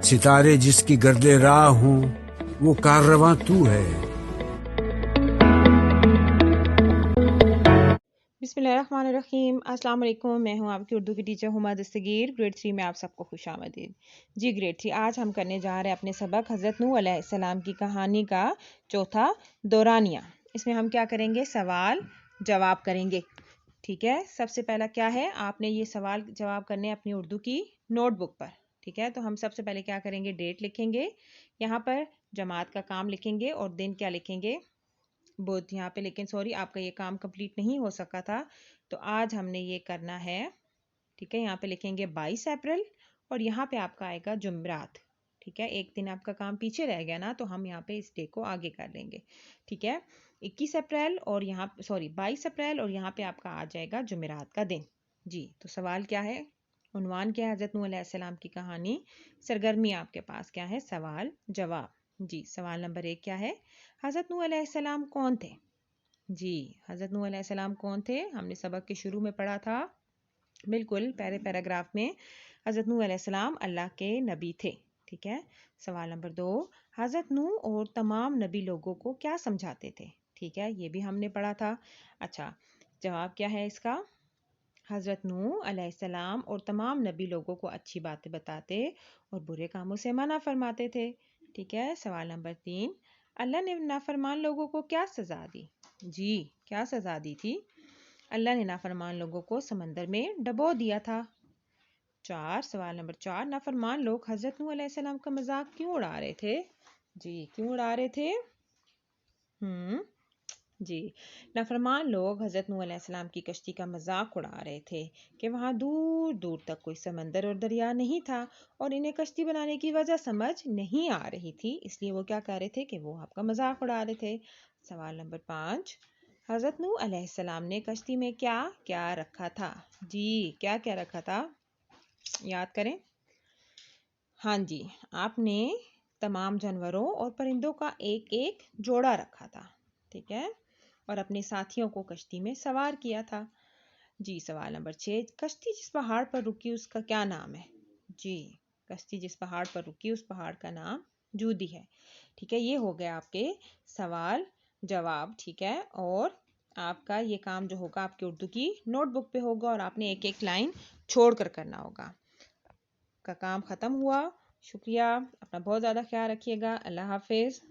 ستارے جس کی گرد راہ ہوں وہ کاررواں تو ہے۔ بسم اللہ الرحمن الرحیم۔ السلام علیکم، میں ہوں آپ کی اردو کی ٹیچر ہما دستگیر، گریڈ 3 میں آپ سب کو خوش آمدید۔ جی گریڈ 3 آج ہم کرنے جا رہے ہیں اپنے سبق حضرت نوح علیہ السلام کی کہانی کا چوتھا دورانیہ۔ اس میں ہم کیا کریں گے؟ سوال جواب کریں گے، ٹھیک ہے۔ سب سے پہلا کیا ہے، آپ نے یہ سوال جواب کرنے اپنی اردو کی نوٹ بک پر، ٹھیک ہے۔ تو ہم سب سے پہلے کیا کریں گے؟ ڈیٹ لکھیں گے، یہاں پر جماعت کا کام لکھیں گے اور دن کیا لکھیں گے؟ بدھ یہاں پہ، لیکن سوری آپ کا یہ کام کمپلیٹ نہیں ہو سکا تھا تو آج ہم نے یہ کرنا ہے، ٹھیک ہے۔ یہاں پہ لکھیں گے 22 اپریل اور یہاں پہ آپ کا آئے گا جمعرات، ٹھیک ہے۔ ایک دن آپ کا کام پیچھے رہ گیا نا، تو ہم یہاں پہ اس ڈے کو آگے کر لیں گے، ٹھیک ہے۔ 21 اپریل اور یہاں 22 اپریل اور یہاں پہ آپ کا آ جائے گا جمعرات کا دن۔ جی تو سوال کیا ہے؟ عنوان کیا ہے؟ حضرت نوح علیہ السلام کی کہانی۔ سرگرمی آپ کے پاس کیا ہے؟ سوال جواب۔ جی سوال نمبر 1 کیا ہے؟ حضرت نوح علیہ السلام کون تھے؟ جی حضرت نوح علیہ السلام کون تھے؟ ہم نے سبق کے شروع میں پڑھا تھا، بالکل پہلے پیراگراف میں، حضرت نوح علیہ السلام اللہ کے نبی تھے، ٹھیک ہے۔ سوال نمبر 2، حضرت نوح اور تمام نبی لوگوں کو کیا سمجھاتے تھے؟ ٹھیک ہے، یہ بھی ہم نے پڑھا تھا۔ اچھا جواب کیا ہے اس کا؟ حضرت نوح علیہ السلام اور تمام نبی لوگوں کو اچھی باتیں بتاتے اور برے کاموں سے منع فرماتے تھے، ٹھیک ہے۔ سوال نمبر 3، اللہ نے نافرمان لوگوں کو کیا سزا دی؟ جی کیا سزا دی تھی؟ اللہ نے نافرمان لوگوں کو سمندر میں ڈبو دیا تھا۔ سوال نمبر 4، نافرمان لوگ حضرت نوح علیہ السلام کا مذاق کیوں اڑا رہے تھے؟ جی کیوں اڑا رہے تھے؟ جی نافرمان لوگ حضرت نوح علیہ السلام کی کشتی کا مذاق اڑا رہے تھے کہ وہاں دور دور تک کوئی سمندر اور دریا نہیں تھا اور انہیں کشتی بنانے کی وجہ سمجھ نہیں آ رہی تھی، اس لیے وہ کیا کہہ رہے تھے کہ وہ آپ کا مذاق اڑا رہے تھے۔ سوال نمبر 5، حضرت نوح علیہ السلام نے کشتی میں کیا کیا رکھا تھا؟ جی کیا کیا رکھا تھا؟ یاد کریں۔ ہاں جی، آپ نے تمام جانوروں اور پرندوں کا ایک ایک جوڑا رکھا تھا، ٹھیک ہے، اور اپنے ساتھیوں کو کشتی میں سوار کیا تھا۔ جی سوال نمبر 6، کشتی جس پہاڑ پر رکی اس کا کیا نام ہے؟ جی کشتی جس پہاڑ پر رکی اس پہاڑ کا نام جودی ہے، ٹھیک ہے۔ یہ ہو گیا آپ کے سوال جواب، ٹھیک ہے، اور آپ کا یہ کام جو ہوگا آپ کی اردو کی نوٹ بک پہ ہوگا اور آپ نے ایک ایک لائن چھوڑ کر کرنا ہوگا۔ کا کام ختم ہوا، شکریہ، اپنا بہت زیادہ خیال رکھیے گا، اللہ حافظ۔